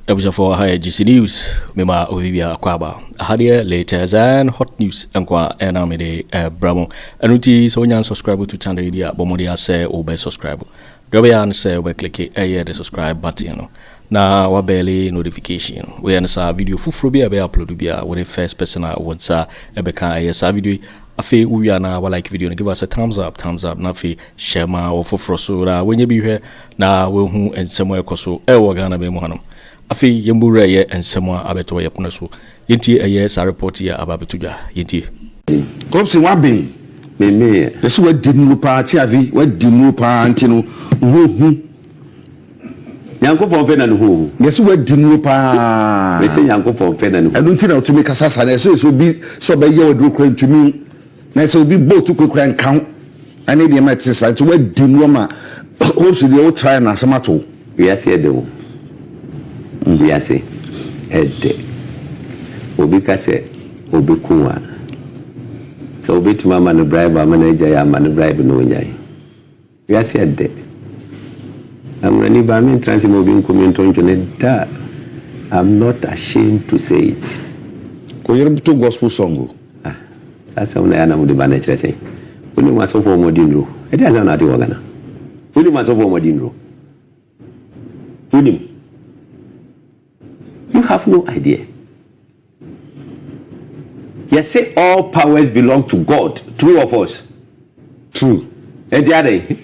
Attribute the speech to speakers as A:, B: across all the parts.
A: episode for higher GC News. Mema Ovibia Kwaba. Hadia latest and hot news and kwa enamide bravo. Anuti so nyan subscribe to channel idea bomodia say obe subscribe. Dobeyan say we click the subscribe button. Na wabeli notification. We answer video fufro be upload bia when the first person wants ebeka yes video. Afi uwiana wa like video, give us a thumbs up, na fi share ma or for so that when you be here na we hu and somewhere koso e wagana be mo hanum. Afi yembura ye and somewhere abeto ye pono so. Yenti yes a report ya ababetuja yenti.
B: Kopsi wabe me yesu we dinu pa chiavi we dinu pa antino hu
C: Yankopon fe na no hu
B: yesu we dinu pa
C: me se Yankopon fe na no
B: enu ntina otumi kasasa na so bi so be ye wadru kra ntumi na so bi boat kwekra nkan ane de ma tisa so we dinu ma hope de o try na samato
C: we ase de wo we ase ede obi kase obi kuwa so obi tuma ma no bribe manager ya ma no bribe no nyai we ase ede amrani ba me trans mo bi nkominto ntone da. I'm not ashamed to say it.
B: Ko yere to gospel song
C: sasa una yana mude bana chese uni maso fo modinro e dia za na ati wagana uni maso fo modinro uni you have no idea. You say all powers belong to God, true of us.
B: True.
C: E dia dey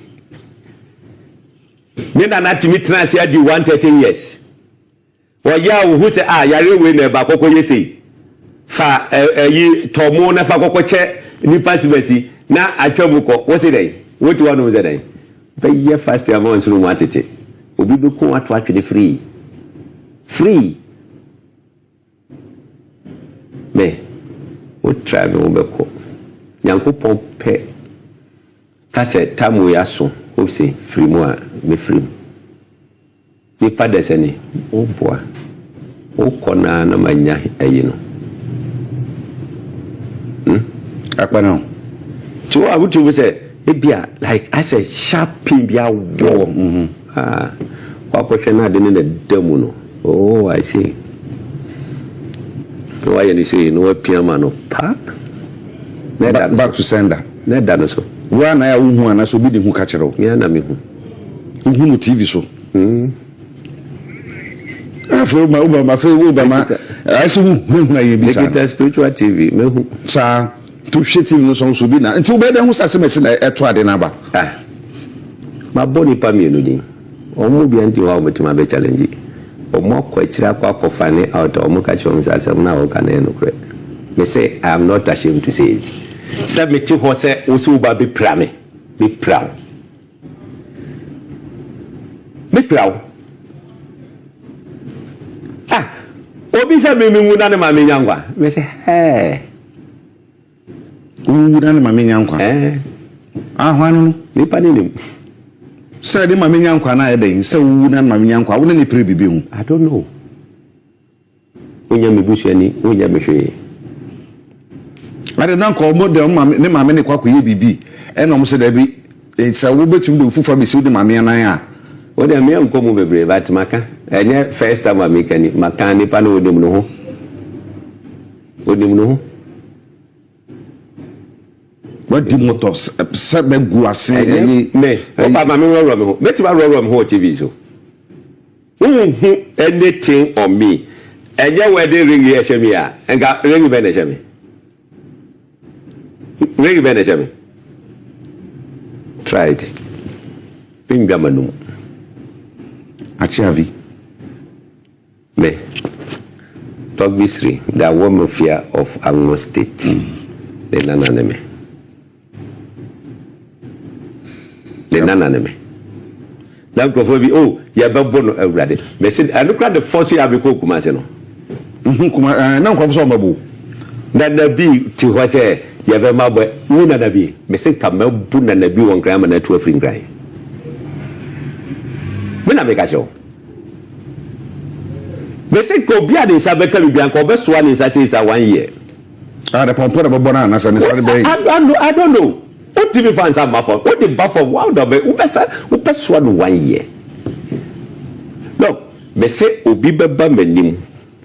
C: me na na timi transia di 130 years wa ya who say yare we na ba kokko yesi fa yi tomo na fa kokoche ni pasibesi na atwabuko wo se dai woti wanu ze dai be ye fast ya mo nsuru watete obi be ko ato atwe free me o try me o be ko Yankopon pe kase tamu ya so o se free mo a me free ni pada sene o boa o kona na manya ayi no
B: akpana
C: so I would say ebia like I say sharp pin bia wo kwa na de ne damu no oh I see why you say no piama no pa
B: back to sender
C: na da no so
B: wa na ya hu ana so bi de hu ka kire
C: ya na me hu
B: no TV so Frema Frema I see hu na ye bi sa
C: spiritual TV me hu
B: sa to shitting no so bi na nti obeda hu sase mesi na eto ade na ba
C: ma boni pa mi no din omo bi anti wa omo be challenge omo ko kira kwa kofane out omo ka chom sase na o ka na no kre me say I am not ashamed to say it. Submit to Hose Usuba be proud. Be proud. Be proud. Obi sa me muna na mama nyangwa. Me say, "Hey.
B: Muna na mama nyangwa." Hwanu
C: ni pani ni.
B: Say de mama nyangwa na e den, say muna na mama nyangwa, wo ni pre bibi hu.
C: I don't know. Onya me busu ani, onya me hwe.
B: I don't know model ne mama ne Kwaku ye bibi e no mo se da bi sa wo betum de fufa be si de mama nan a
C: o de me nkomu bebre bat maka enye first time amika ni maka ni pa no odim no ho
B: what the motors sabe gu ase
C: me o pa mama ro me ho beti ba ro me ho TV so anything on me enye wedding ring ye hye me a enga ring be na hye me Ring Benjamin. Tried. Pingamanu.
B: Achiavi.
C: Me. Talk mystery. The woman fear of Anglo State. The nananeme. The nananeme. Now go for oh, ya babono already. Me said, I look at the first year I go Kumaseno.
B: Now come from Babu.
C: That the be to what say. Ya be mabwe una nabi me se kama bu na nabi won kran ma na to afrin kran me na me ka cho me se ko bia de sa be ka bia ko be so ani sa say 1 year
B: the pompo na bobona na sa ni sare be
C: I don't know what TV fans am for what the buffer wow do be u be so 1 year no be say obi beba manim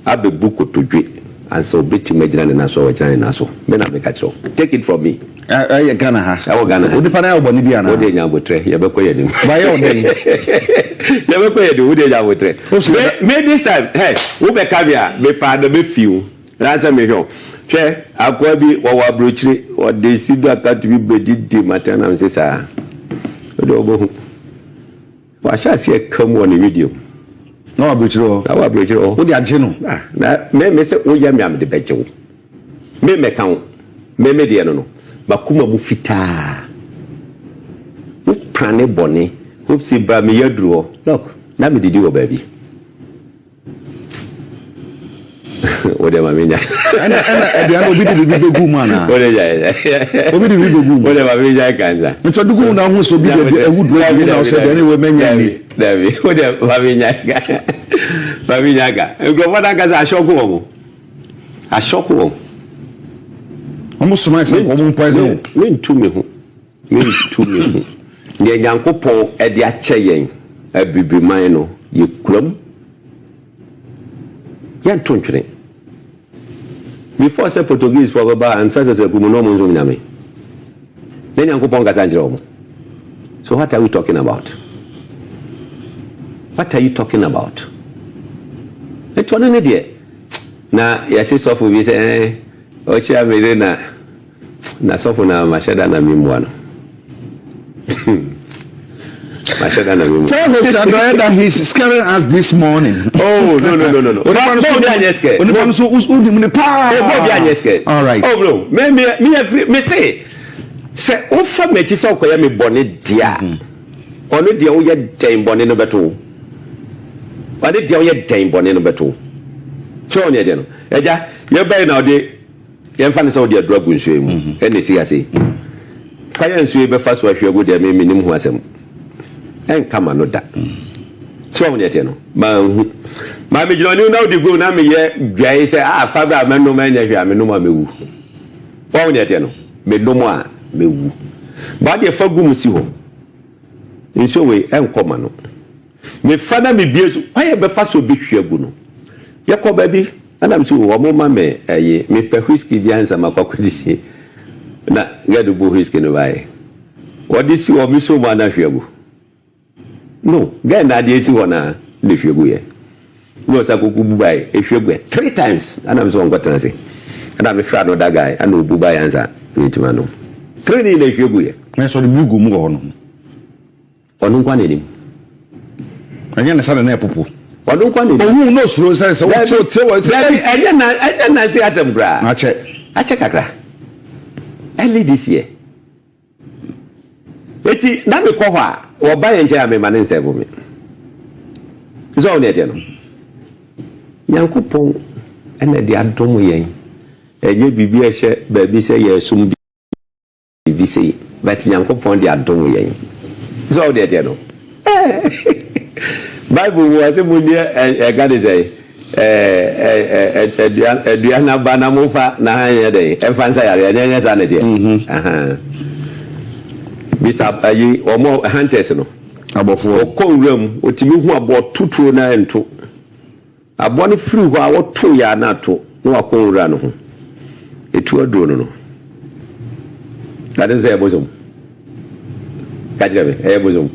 C: abebu kotodwe and so beti magina na so wajana na so me na me ka kiro take it from me
B: Ghana ha
C: Ghana
B: odi pana oboni bia na
C: odi nyabotre ye be koye nim
B: ba ye odi
C: ye be koye de odi nyabotre me this time hey wo be ka bia me pa do be fiu answer me hwe che akwa bi wo wa brochire o de sidu akatu bi bedidi matana me say sa odi obo wa sha se kam on video
B: no abrochire o odi agye no
C: na me say wo ya me am de beje wo me kan me de no bakuma mu fita wo prane bone hope si ba me yaduro look na me didi wo baby o de ma me nya
B: ana e de obi de bi gu mana
C: o de ja
B: obi de bi gu
C: o de ma me nya kanza
B: me to dugu na ho so bi de ewuduro bi na o se de ni we menya ni
C: David o de ma me nya ga go wada kaza ashoku wo
B: Almost my son, common poison.
C: Mean to me, near Yankopon at the Achayen, a bibi mino, you crumb. Yan Tunching. Before I said Portuguese for a bar and says a Gumonomo Zunami. Then Yankopon Gazanjom. So what are we talking about? What are you talking about? It's one idiot. Now, yes, it's off with me. Ocha melena na sofu na mashada na mimwano. Mashada na mimwano.
B: Tell Hopeson Adorye that he's scaring us this morning.
C: Oh no.
B: All right.
C: Oh bro, me say ofa mechi say okoya me bone dia. Ono dia wo ye den bone no beto. Ade dia wo ye den bone no beto. So ne dia no. Eja ye bai na ode Gyamfi say odi drug nsuo mu ene si ase kaya nsuo be fa so ahwego de me nim ho asem en kama no da so won yete no ma me jino ni na odi go na me ye dwai say fa ba me no ma nya hwa me no ma mewu won yete no me no mo a mewu ba de fa gu mu si ho nsuo we en koma no me fa na me biesu kaya be fa so bi hwego no ye ko ba bi Adam so wo mo me me pe whisky bi ansa makwakodisi na gadu bo whisky no bae wodi si wo mi so ma na hwegu no ga na de si wo na le hwegu ye wo sa koku bu bae e hwegu 3 times Adam so ngotana se Adam me fra no da guy ana obu bae ansa wetima no 3 ni le hwegu ye
B: na so de bugu mu ho no
C: onu nkwa ne nim
B: anya na sa na epopo
C: Wadu kwani
B: owu no suro say what te what say
C: enya na say atem bra ache kakra early this year eti na me ko ho a wo ba yen je ame ma ne nsebo me zo ne ete no Yankopon ena de adom yen enye bibi ehye ba bi say ye sum bi say but Yankopon de adom yen zo ne ete no Bible was a munia God is Diana Banamufa na day, and fancy a sanity. Bishop Ayi or more hunters no. About 4 cold room, what you who about 2 and 2. A bonny fruit or 2 ya not to no a cold run. It will do no. That is a bosom. Catch a bosom.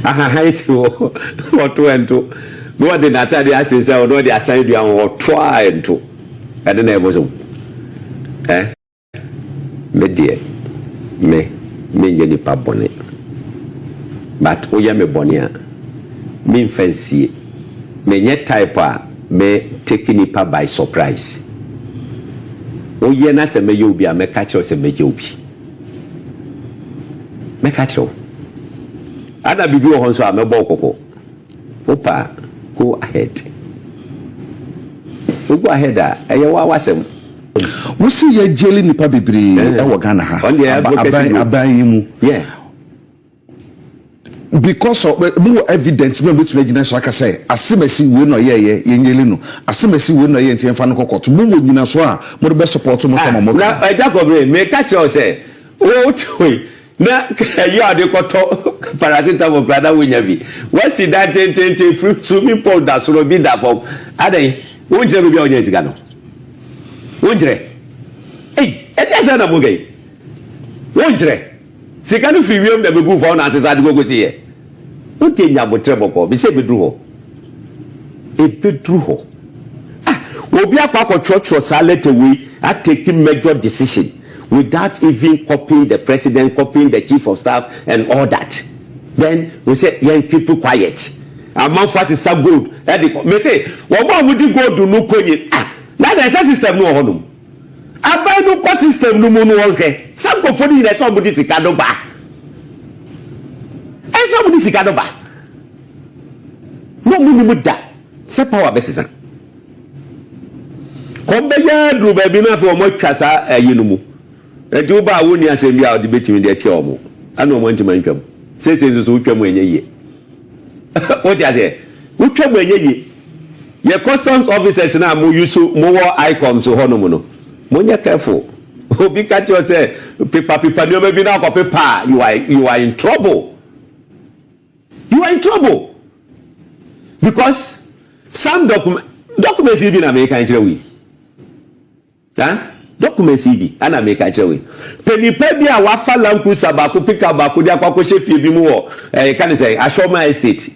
C: Haisi wo 2 and 2 no de natade asense o no de asan dua wo 2 and 2 ade na ebozo me die me nyeni pa bone but o ya me bone a me fancy me nye type a me take ni pa by surprise o ye na se me ye obi a me catch o se me ye obi me catch o Ada bibi wo honso a mebo kokko. Opa go ahead. Go ahead eye wa wasem.
B: Wo si ye jeli nipa bibiri e wo Ghana ha. Aban mu.
C: Yeah.
B: Because of more evidence me betumi gina so aka say asemasi we no ye nyeli no. Asemasi we no ye ntia fa no kokoto. Mo wo nyina so a mo be support mo sama mo.
C: Na Jacob me catch you say o tui na you are the koto paracetamol brother winyabi what see that 10 fruit swimming pool that so be that for adai wonjere bi onye sika no wonjere esa na mugai wonjere sika no fi wiem da be gu for na asesa de gogo tie o te nya botre boko bi se bedru ho bedru ho obi akwa trotro salete we are taking major decision without even copying the president, copying the chief of staff and all that. Then we say young people quiet. Among us is so good. Me say what would you go do no koye now there's a system no honum abai no ko system no mo no onke some go for the somebody sikado ba somebody sikado ba no mu da se power besisa kombe ya dru ba bi na fo mo twasa ayinumu eju ba wo ni asem bia odi betimi de tie omo ana omo ntima ntwam sese so utwam enye ye o ti ase utwam enye ye ye customs officers na mo yusu mo wo icons ho no mo no mo nya careful obi ka ti o say paper ni o be bi na ko paper you are in trouble because some documents even American chile documents bi ana make a chewe penipa bi a wafa lampu sabaku pika baku dia kwakwo shefi bi mu wo can say Ashoma estate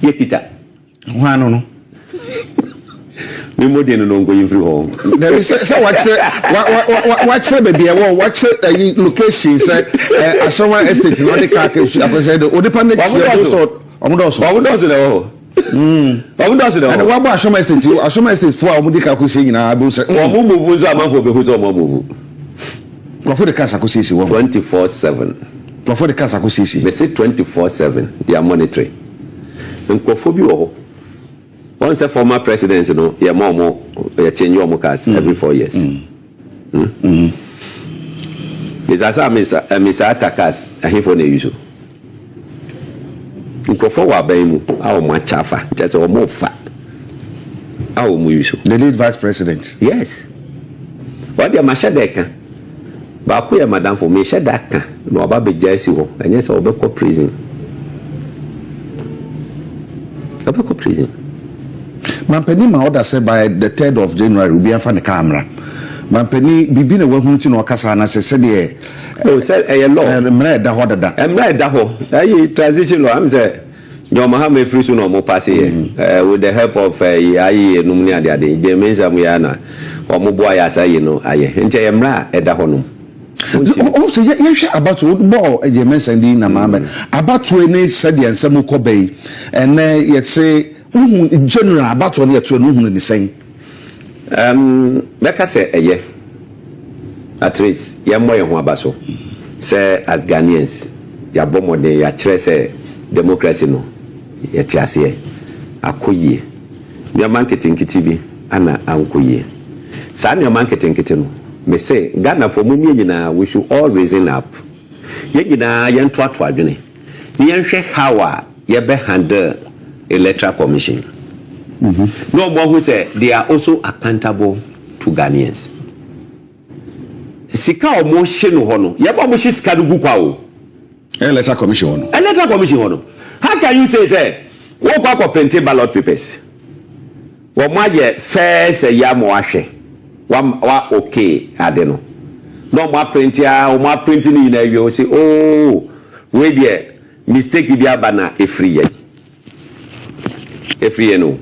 C: ye Peter
B: hwanu no
C: me modern no go yin free home
B: there is say what say baby what say location say Ashoma estate no dey ka say the odependent so omudoso le Bawumia no. And what about Ashoma Estate? Ashoma Estate for Amudika Kusi nyina abuse.
C: Omo move so amafo be so omo move.
B: Before the casa kusisi
C: 24/7.
B: Before the casa kusisi.
C: They say 24/7 they are monitoring. Nkofo bi wo. Once a former president no, ya momo ya change your cars every 4 years. Mr. Mr. Attackers ahifo na yuso. Nkofo wa baimu awo machafa just o mo fa awo mu yuso
B: the lead vice president
C: yes what dia mashadeka ba ko ya madam for me shadaka no oba be jasi ho enye se obekọ prison
B: Mampeni ma order say by the 3rd of January we be afa ne camera Mampeni bibi na wahunu ti no kasa na se de
C: o say e law
B: emra da ho dada
C: emra da ho ayi transition law am say your Mahamadu free so no mo pass here with the help of ayi enum ni ade jemenza mu ya na o mo boa ya say no aye nti emra e da ho no
B: o say ye hwe about wo bo jemenza ndi na mama about we ne said ensem ko bai and ye say in general about one ye to no hunu ni sen
C: beka say eye at least ye mo ye ho abaso say as Ghanaians ya bomode ya kire say democracy no ye tiase akoyie me marketing kitibi ana ankoyie sa ne marketing kitino me say Ghana for mumie nyina we should all raising up ye nyina ye ntoato adwene ni ye hwe how ye be handle electoral commission no more who say they are also accountable to Ghanaians sika o mo hye no ho no ye ba mo hye sika no gu kwa o
B: electoral commission
C: hono how can you say wo kwa pente ballot papers wo ma ye first ya mo ahwe wa okay ade no no mo print ya o mo print ni na wi o say oh we there mistake bi abana efriye no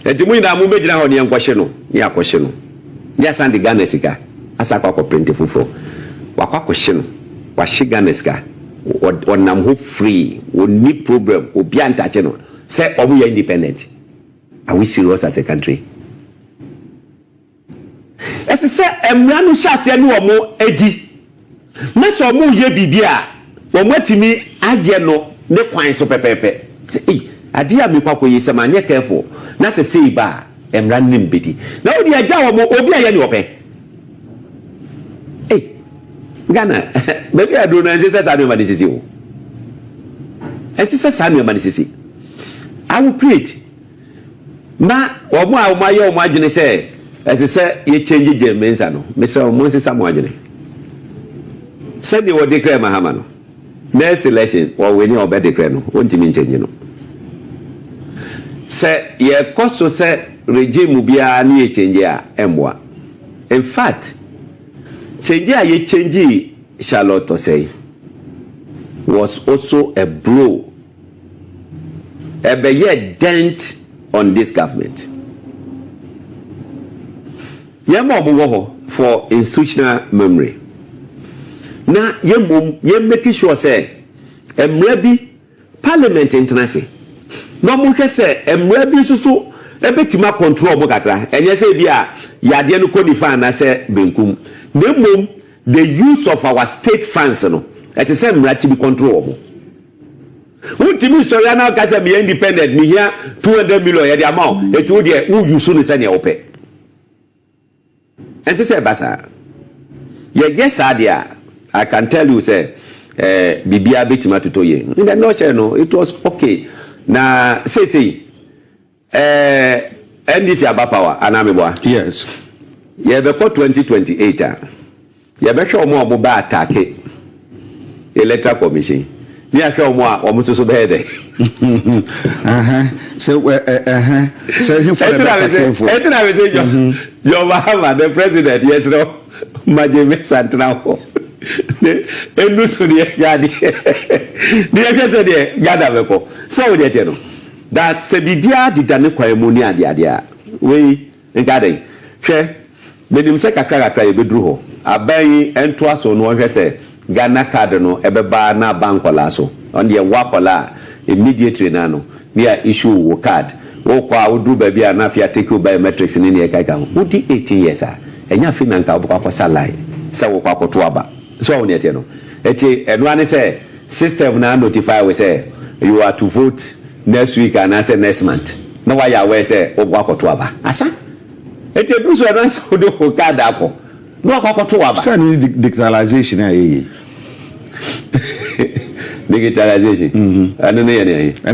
C: etimu ina mu bejina ho ne enkwahye no ni akwahye no ni asande Ghana sika asa kwa print fufuro wakwa kwahye no wahye Ghana sika onam ho free oni problem obi antache no say obu ya independent are we serious as a country ese say emra no hyase ne omo edi na so omo ye bibia omo atimi aye no ne kwan so pepepe say ade a me kwakọ yi sema anye careful na se sei ba emra nim bedi na odi agya omo obi aye ne ope Ghana baby I don't know say Sammy manisisi o say Sammy manisisi I will create na omo a omo aye omo adwene say say ye change jemensa no me say omo say Samu adwene say ni wo declare Mahamadu next election or when you obey the crown, won't you change you know? Say, ye cost to say regime will be a near change emwa. In fact, change ye change Charlotte to say was also a blow, a big dent on this government. Yemo for institutional memory. Now, ye making sure say, maybe Parliament international. No more say, maybe so a bit to control Bokakra, and yes, Yadiano Kodifan, I say, Benkum. The use of our state funds, at the same right to be controllable. Who to me, so you now can be independent, me here 200 million at the amount, it would be who you soon send your pay. And say, Bassa, yes, idea. I can tell you, say, Bibia bit matutoye. In the nurture, no, it was okay. Now, say, and this is about power, Anamibwa.
B: Yes.
C: Yeah, before 2028, yeah, be sure more about attack electoral commission. Yeah, sure more almost so bad.
B: So, so you for the
C: your Mahamadu, the president, yes, no, Majime Santrao. And look to the Gadi. The Gada. So, you know, that Sebibia did not quite money at the idea. We, regarding, share, made him say a character, a bedroom. A bay and twice on one say, Ghana Cardinal, Ebeba na Bankwalaso, on the Wapola, immediately nano, near issue card. Okwa udu baby anafia take you biometrics in any kaka. Udi 18 years and ya finanka kwa salai. Sa kwa kotuaba. So on yet no. Eti one say system na notify we say you are to vote next week and I say next month. No why ya we say okwa kotuaba. Asa? Eti do so na so do card apo. No kwa kotuaba.
B: Say digitalization eh.
C: Digitalization. And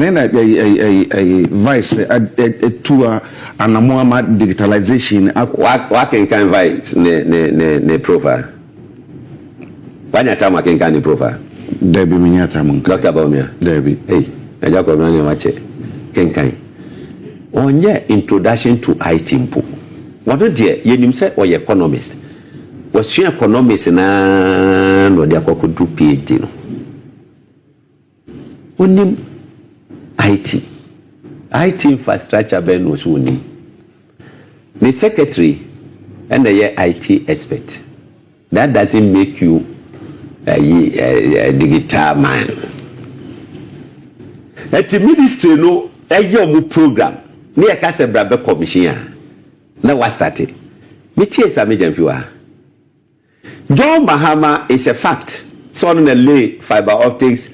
B: then a vice to an Muhammad digitalization.
C: What can vice ne profile? Wanya tama can profile?
B: Debbie Minyata
C: Dr. Bawumia.
B: Debbie.
C: Hey, Agyapong nani wache. Kenkan. Onye introduction to IT mpo. Wado die ye nim say oye economist. Was she economist na no dia kwakudu PhD no. Onim IT infrastructure ben no so onim. The secretary and the IT expert. That doesn't make you a digital man. At the ministry no a program. Near Casa Brabe Commission. Now what started? Me chase a major viewer. John Mahama is a fact. So on the lay fiber optics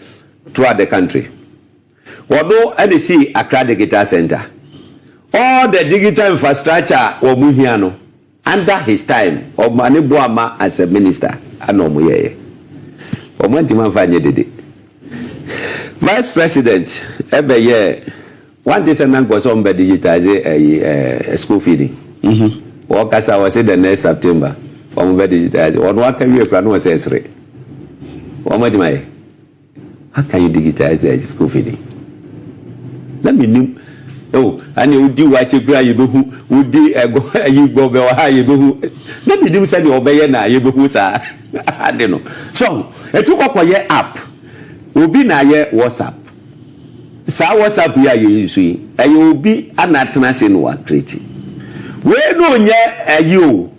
C: throughout the country. Although NDC Accra Digital Center, all the digital infrastructure or Muhiano under his time of Manibuama as a minister, Anomuye. Omantima Fanya did it. Vice President, every year, one day a man was on by digitize a school feeding. Workers I was in the next September. On what can you plan was essay? Omantima. How can you digitize a school feeding? Let me know. Oh, and you do what you cry, you would do a you go high, you go. Let me do something obey na you go. I don't know. So, it took up a app. Will be na ye WhatsApp. Sa WhatsApp ya you see, and you will be an atnas in what creating. Where no ye you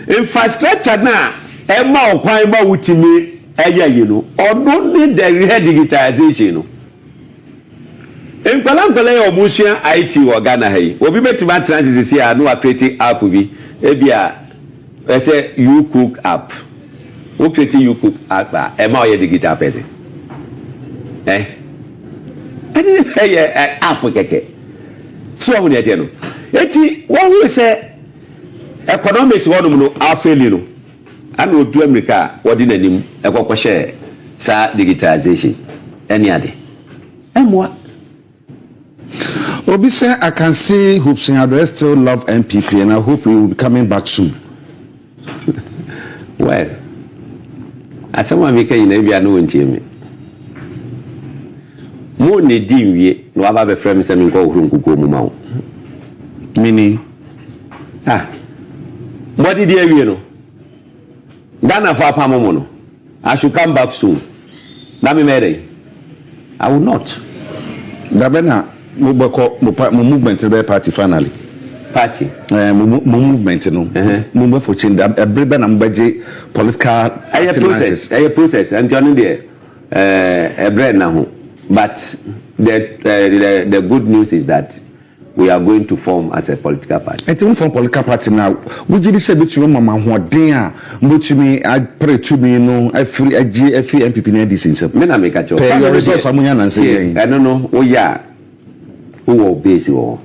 C: infrastructure na Emma or Kwaiba with me. You know, or don't need the digitalization. In Palankola or Musia IT or Ghana, hey, will be better to transit here. No, creating app will be Ebia. I say you cook app. Who creating you cook app? Am I a digital person? Eh? I didn't pay app. So, when you know, what we say, economics one of no are failing. And we'll do America, what in any a share, sa digitalization. Any other. And what?
B: Obi say I can see Hopeson Adorye still love MPP and I hope he will be coming back soon.
C: Well, as someone make you never know me. mo ne di nwie no aba be frem se me nko huru nkuko mu ma wo
B: meaning
C: body di awie no Ghana for apamo no I should come back soon. Na me mere I will not.
B: Dabena mo movement be party finally.
C: Party.
B: Mo movement no. Mo be for change every na mbaje political
C: process and journey there every na ho. But the good news is that we are going to form as a political party.
B: And to form political party now, would you say between mama who are much me I pray to me no I feel a GFE MPP near this in some.
C: Men make a choice.
B: Some resource someone and say
C: I don't know oh yeah who base or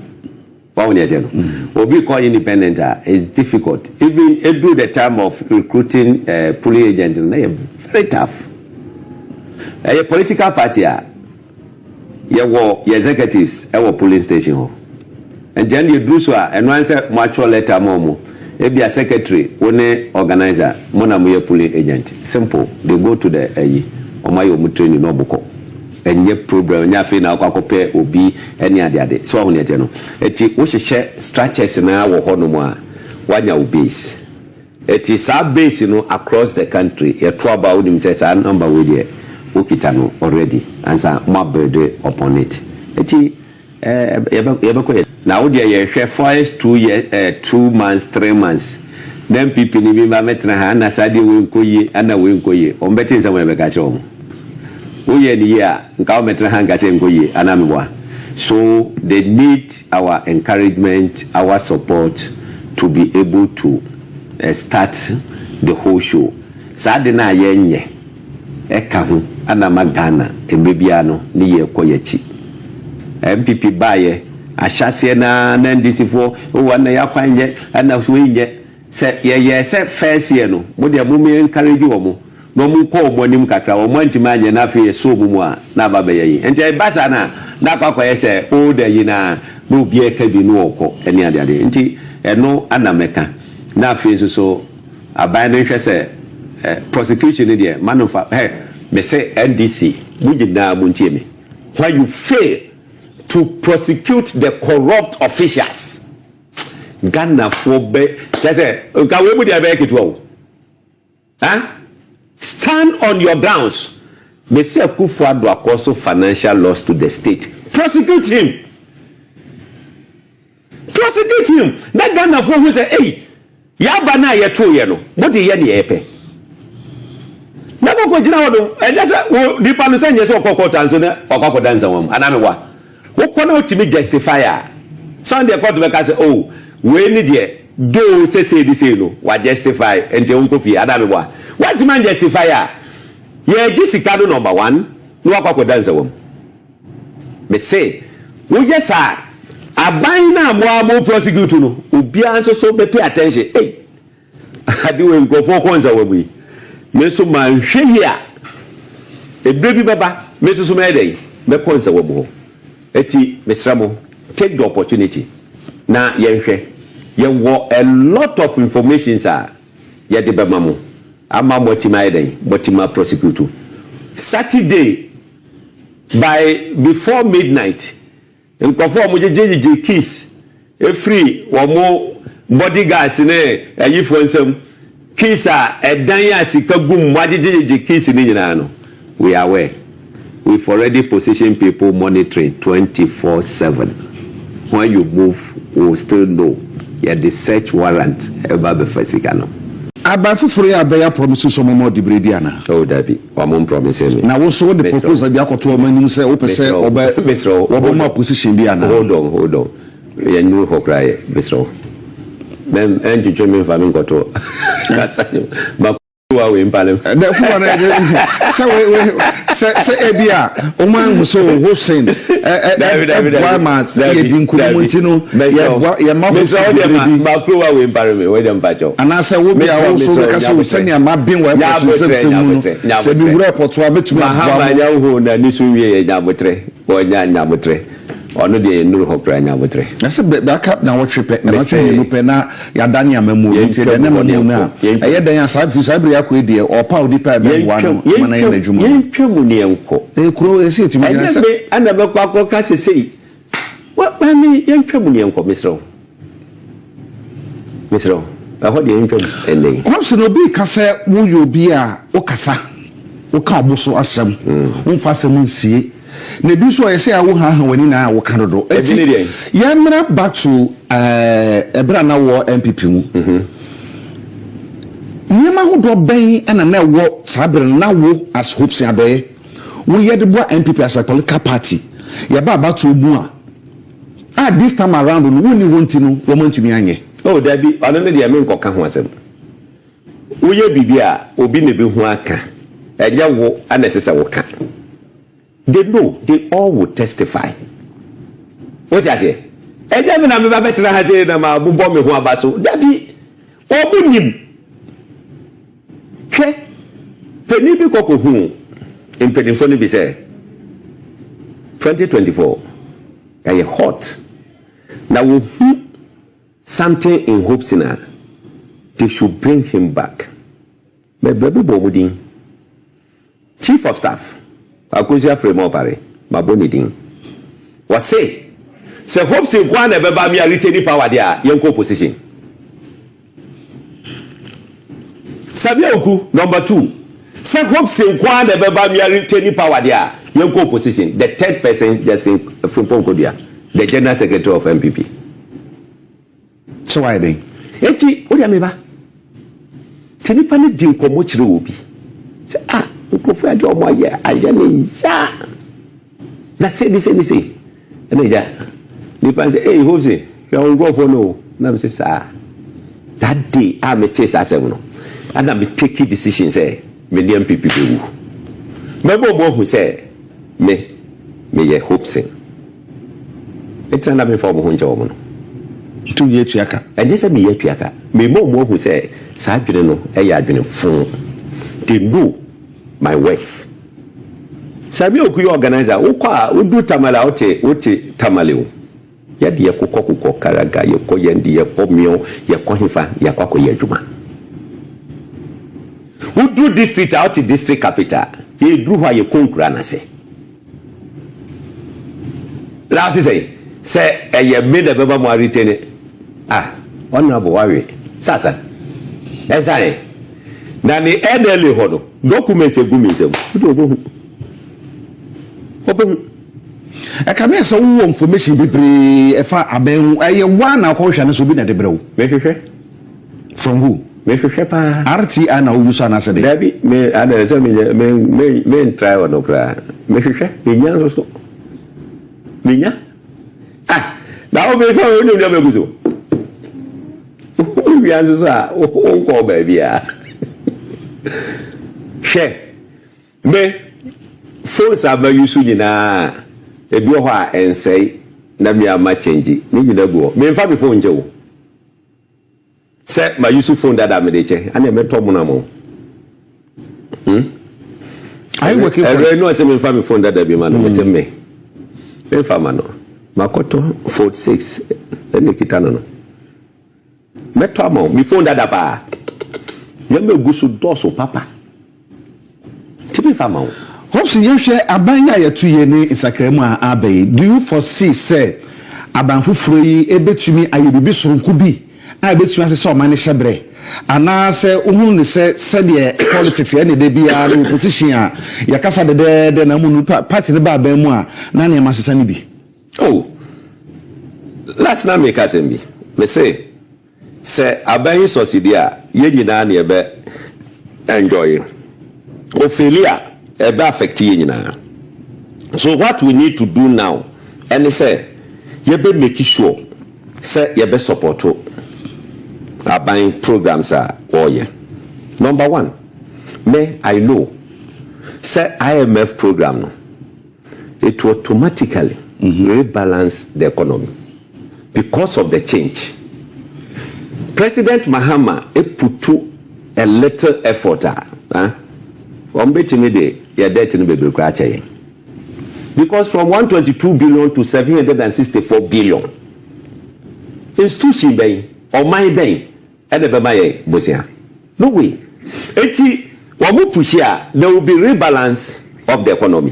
C: Bawumia Campaign. Or be called independent is difficult. Even through the time of recruiting polling agents, they are very tough. A political party your executives our polling station. And then you do so and once a mutual letter momo be a secretary one organizer mona mo polling agent simple they go to the or my training no boko and ye program nya fe na akwakope obi any ade so ho ne je no eti wo hye structures na wo ho no mo a wanya wo base eti sa base no across the country ye to about nim say sa number we there okita no already and sa mo build upon it eti now there you share first 2 years 2 months 3 months then people ni bi ma metra ha na sade we nkoyi ana we nkoyi o mbeti nsa we be ka cho o ye ni ya nka o metra ha nka se nkoyi ana mwa so they need our encouragement our support to be able to start the whole show sade na ye nye eka ho ana magana embebia no ni ye koyechi MPP baye ashase na ndc fo o wana yakwanye ana suwenye se ye se first year no mo de mo me encourage wo mo no mo ko mo nim kakra wo mo antimanye na fe so mu a na baba yi ente basa na kwakwa se o de yi na no bi eka bi no okọ eni ade ade enti eno ana meka na fe so aban no hwe se prosecution ni de manufa me say NDC mu gina mo ntie me why you fail to prosecute the corrupt officials. Ghana for be say we be dey keto stand on your grounds. Me say Akufo Addo cause financial loss to the state. Prosecute him. That Ghana for who say hey ya ba na ye to ye no what dey ye na ye pe na ko jina wodo e just di panu say yes okoko tanso na okoko danza wam aname wa wo kono otimi justifier Sunday court be ka say oh we need there do say this no wa justify ente unko fi adame wa what man justifier ye jisika do number 1 no okoko danza wam me say wo yes aban na mo prosecute no obi anso so be pay attention hey adi we go for konza wabu me so man hwe hia e baby baba me so me dey me konza wabu eti mesramo take the opportunity na yenhwe ye wo a lot of information sir ye de be mamo ama motima dey motima prosecute Saturday by before midnight nkofo mo jejeje kiss e free wo mo bodyguards ne ayifo nsam kiss a edan ya sika gum mo jejeje kiss ni nyina no we are aware we've already positioned people monitoring 24/7 when you move we will still know yeah the search warrant eba be fasika no abafufuru ya be ya promise so mo di brediana oh dabi wa mo promise me na wo so the proposal bi akoto o manim say o pese oba wo mo position bi ana hold on ya nyu ho cry besro mem enju me fa me ngoto ma wa we impale na ku na se ebia o man so Hopeson why mas ye bi nkumu ntino ye ma ho so ma ku wa we impale me we dem pacho ana se wo bia wo so be ka so senia ma bin wa port se mu se bi wura port wa betuma
D: Mahamadu ho na ni so wie ye nyabotre o nya nyabotre
C: ono de nuru hokra nya botre
B: na se backup na wo trepe na twe ni pe na ya dania mamu nti de na mamu na eye dan ya sa fi sa bri akọ ede o pa odi pa be bua no mana ye na dwuma
C: yentwemu ne enko
B: kuro ese ti mi na se
C: ana be kwa ko ka sesei wa mami yentwemu ne enko misro aho de yentwemu ene
B: Hopeson obi ka se wo yo bi a o kasa o ka oboso asem wo fa asem nsie na bi so yese awo ha wani na awo kanodo eti ya mra back to ebra na wo MPP mu nyema hodo ben na wo sabre na wo as Hopeson Adorye wo ye de bo MPP as a political party ya ba back to mu a this time around no woni wonti no wo mantumi anye
C: oh dabi ono ne de me nkoka ho asem wo ye bibia obi ne bi ho aka eja wo anesesa wo ka. They know, they all will testify. What you say? And then I'm a better has said, I'm a bubble who are so. Daddy, open him. Che, Penibi Coco who in Penifoni be said 2024. I hot. Now, something in Hopeson, they should bring him back. My baby Bowudin, Chief of Staff. Akusia Frema Opare, maboni din. Was say Hopeson kwa na beba mi retain power there, yenko position. Sammy Awuku, number 2. Say Hopeson kwa na beba mi retain power there, yenko position. The third person, Justin Frimpong, the General Secretary of MPP.
B: So why they?
C: Eti, odi ameba. Tinipa ni din komo chire obi. Say Akufo Addo omo aye ajane ya na say this and ja nipa say hey Hopeson you on go for no na me say sir that day I me chase asem no and I me take decision say me the MPP be wu me bo who say me ye Hopeson it's na me for mo hunja omo no
B: tu ye tuaka
C: and just say me ye tuaka me mo who say sa adwene no e ya adwene fun they know my wife. Sammy Awuku organizer, udu tamala ote tamaleo. Yadi kuko karaga, yako yendi, yako mio, yako hifa, yako yejuma. Udu district out district capital. Ye druha ye konkurana se. Last say ye made a beba mo retene. Honorable Warri. Sasa. Ezane. Nani enele hono. Documents egumizem. Open. I can make some information be efa aben aye one na ko hwane so bi na de brew.
B: Me from who?
C: Me pa.
B: RT ana usa na sede.
C: Dabi me ana se me try on okra. Me nya so. Me nya? Na o be fa o ni me guzo. O bi anzo sa o ko ba bia. Share me phones are use nyina ebi ho a ensei na me ama change ni nyina go me fa me phone je wo se ma use phone that am dey che ana me to mo na mo
B: I working for
C: I know say me fa me phone that be man me say me fa ma no makoto 46 ene kitano no me to mo me phone that ba yambe gusu doso papa tibi fama
B: Hopeson yehwe abanya yetu ye ni Instagram abai do you foresee say abanfufuro yi ebetumi ayebibi soronku bi a betumi ase se o mane hyebre ana se ohun ni se de politics ene de bia no position a yakasa de na mu party ne ba ban mu a na ne masesa ni bi
C: last na make us bi me say aban society a ye nyina na ebe enjoy Ophelia ebe affect ye nyina. So what we need to do now and say ye be make sure say ye be support aban programs are all ye. Number 1, I know say IMF program no it will automatically rebalance the economy because of the change. President Mahama put a little effort on betting me de ya debt ni be kra che because from 122 billion to 764 billion institution bay or my bay and the bemaye bosia no way eti wamu push here there will be rebalance of the economy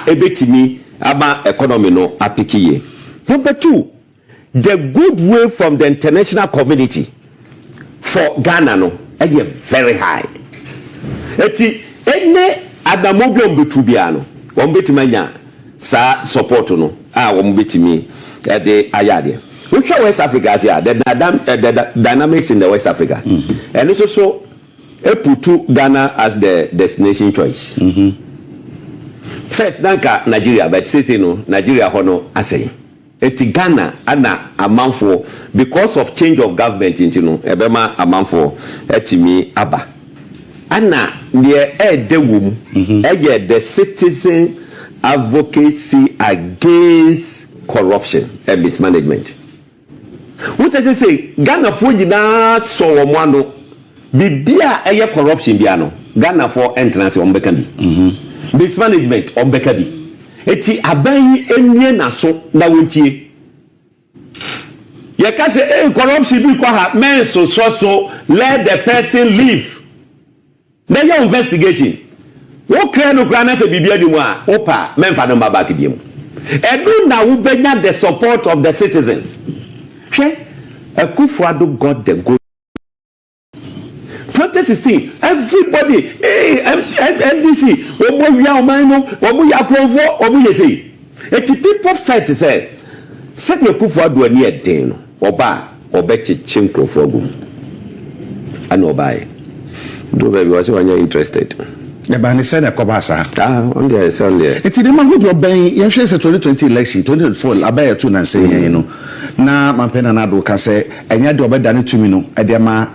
C: ebetimi aba economy no apikiye. Number 2, the good will from the international community for Ghana no is very high. Eti ene adamobion betubiano wombetimanya sa support no wombetimi de ayade. Which West Africa is here, the dynamics in the West Africa. And it's also put Ghana as the destination choice. First, Nanka Nigeria, but say no Nigeria hono asay. Eti Ghana ana amount for because of change of government into no ebema amount for etimi aba. Ana near the womb, the citizen advocacy against corruption and mismanagement. What does it say? Ghana for jina so omwano bibia eye corruption biano. Ghana for entrance on bekabi. Mismanagement on bekabi. Eti abayi enye na so na wontie. Ye ka say corruption bi kwa ha men so let the person leave. Then your investigation. Wo kra no kra na say bibia di mu a opa men fa no back bi mu. Edu na wo benya the support of the citizens. Akufo Addo got the good. 2016, everybody, NDC, people felt to say, set your Akufo Addo near Dane, Oba, Obechi Chinko for Gum. I know by. Do baby was when you're interested.
B: The Bani said a Kobasa.
C: On the Sunday.
B: It's the man who drove Bay, you say 2020 election, 2024, Abaya Tuna say, you know. Now, my pen and Addo can say, and you do better than 2 minutes, Adema,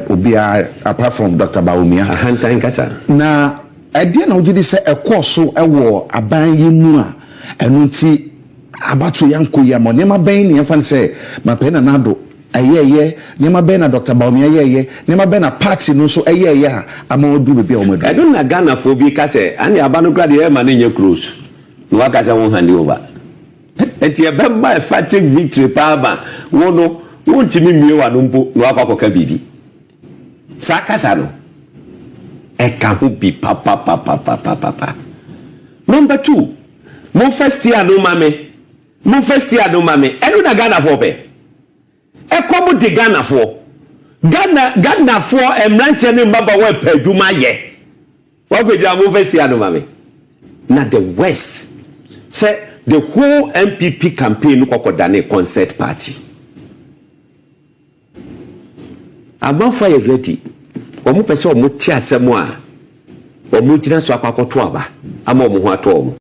B: Obia, apart from Dr. Bawumia.
C: A hunter in Casa.
B: Now, I didn't know did say a course so a war, a bang you mua, and Unti Abatu Yanko Yamo, Nema Bain, and say, my pen and Addo. Aye, Nema Bena Dr. Bawumia, Nema Bena party no so aye, I'm all do with your mother.
C: I don't know Ghana for because and the Abano grad man in your cruise. No, I won't hand you over. And you remember a fatigue victory, Paba, Wono, won't you mean you are no Waka Bibi? Sakasano. I can't be papa. Number 2, Mo first year no mame. I don't Ghana for pay. E komo de Ghana for emranche ne mbaba we peduma ye wa go jam first year no mame na the west say the whole MPP campaign kokodane concert party amanfa ye ready omo pese omo ti asemo a omo jina so akwakoto aba ama omo ho ato omo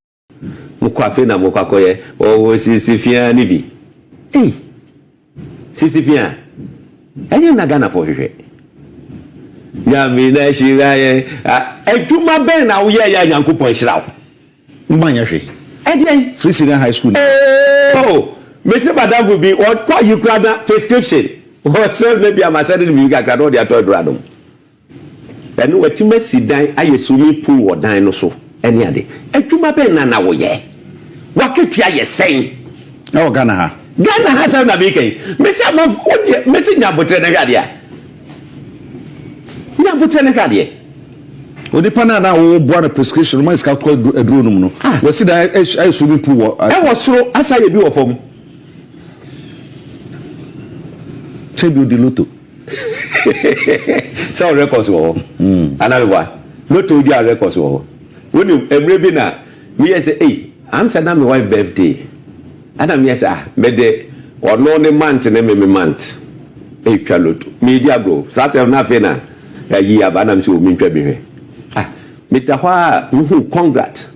C: mo kwa fe na mo kwakoye o sisifia ni bi Sisifia, and you not Ghana for her. Yami, she ran a 2 month ben now, young coupon shroud.
B: Manyashi.
C: And
B: Frisian High School.
C: Oh, Mr. Madame will be what call you grab prescription. What sir, maybe I must say you got the third radom. And what you must sit down, I assume pool or dinosaur any other. And 2 month ben now, yeah. What could you say?
B: Oh, Ghana.
C: Ghana has a weekend. Mr. Nyabutenegadia. Nyabutenegadia.
B: O de pana na o boa na prescription, mas ka ko aduro no no. We see that I swimming pool.
C: I was so as I do of them.
B: Tribute the lotto.
C: So records wo. Another one. Lotto dia records wo. When you every na me say hey, I'm saying my wife birthday. Adam yes me de ono ne month ne me month e twa loto media bro satem na fe na yi abanam so mi twa bi hwe me ta hwa hu congrats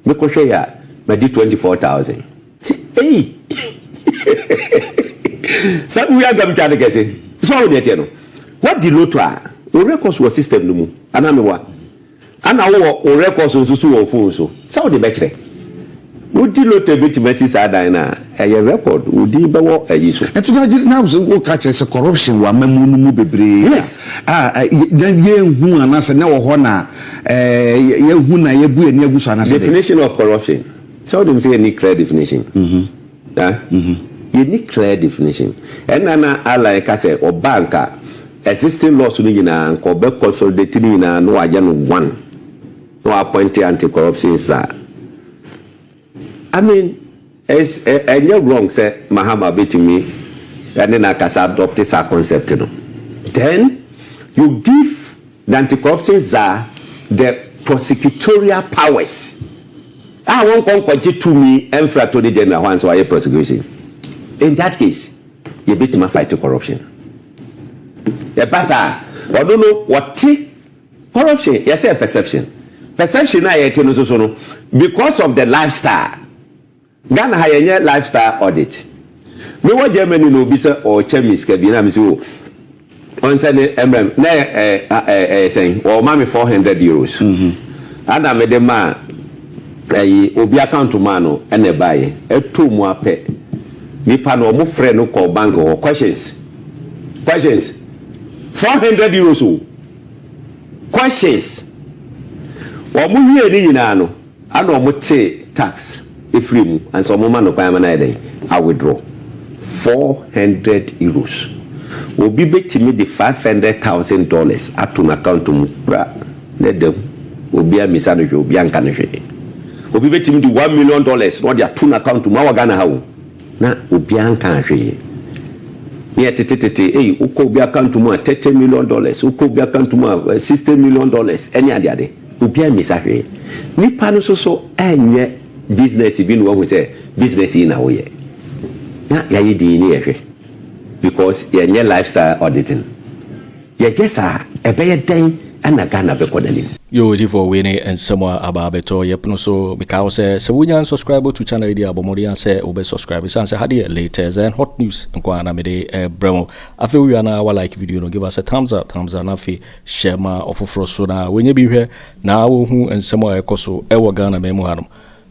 C: me ko hwe ya me di 24,000 see hey so we are going to get it so we dey no what the loto o records was system no mu ana me wa ana wo records so so wo phone so so dey be kire Udi lote bit Messi Sadina, a record, Udi Bawo, a yiso. And to now, the catch as a corruption, one Mamu Bebre. Yes. Then ye who and answer now, Hona, ye who na ye bu and ye busana. Definition of corruption. So them say any clear definition. You need clear definition. And Nana like I say or banker existing laws in and ko be consolidating in no ajano one. No appointed anti-corruption sir. I mean, it's a new wrong say Mahamadu Bawumia and then I can adopt this concept. Then you give the anti-corruption czar the prosecutorial powers. I won't come to me and for Attorney General once why prosecution. In that case, you beat my fight to corruption. The basa, I don't know what corruption. Yes, a perception. Perception I no because of the lifestyle. Ghana higher lifestyle audit. Me what Germany no bisa or chemist kabina misu. On Sunday, saying, or mammy 400 euros. And I made a man, obi account to mano, and a buy a 2 more pay. Me pan or more friend who call bank or questions. 400 euros. Questions. Or more here, Nano. I know what tax if you and some woman of I withdraw 400 euros. Obi bet me the $500,000 up to an account to Mubra. Let them Obi a misano obi an kanhwe. Obi bet me the $1 million not their two account to Mawagana how. Na obi an kanhwe. Me tete uko obi account to mo $30 million, uko obi account to mo $60 million any other. Obi an misahwe. Ni pano so enye business bi no wo say business in na wo ye. Na ya yi di ni ehwe. Because you're near lifestyle auditing. You're just a better thing and a Ghana Becodalim.
A: You for winning and somewhere about beto yep so because so we can subscribe to channel idea Bomodi say obe subscribe and say had latest and hot news and kwana mede bremo. I feel we are now like video no give us a thumbs up na fi share ma Ato Forson when you be here now who and somewhere ekoso ewo Ghana memo hanum.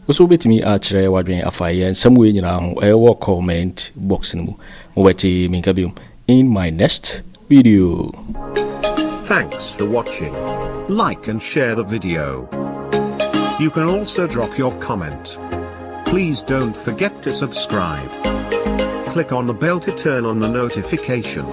A: So betimi atchere wadwen afaye and some way nyina ho ewo comment box no mu wati minkabium in my next video.
D: Thanks for watching. Like and share the video. You can also drop your comment. Please don't forget to subscribe. Click on the bell to turn on the notification.